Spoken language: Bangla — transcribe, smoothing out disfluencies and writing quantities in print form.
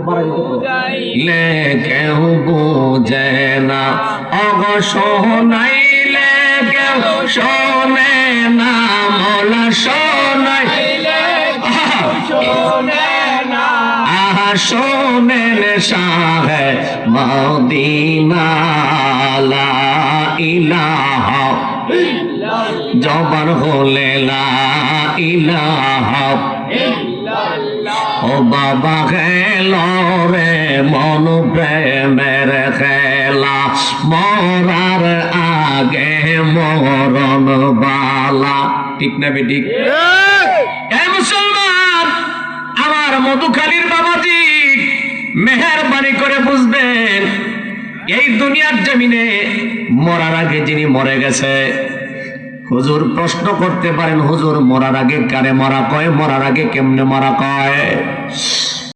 বুঝাইলে কেউ বুঝে না, অগ শোনাইলে কেউ শোনে না, মৌলা শোনাইলে কেউ শোনে না। আহা শোনেন শাহে মদিনা, লা ইলাহা জবান হলে লা ইলাহা। ও বাবা খেল রে মন প্রেমের খেলা, মরার আগে মরণ বালা। ঠিক না বেঠিক? মুসলমান আমার মধুখালীর বাবাজি মেহেরবানি করে বুঝবেন, এই দুনিয়ার জমিনে মরার আগে যিনি মরে গেছে, হুজুর প্রশ্ন করতে পারেন, হুজুর মরার আগে কারে মরা কয়, মরার আগে কেমনে মরা কয়?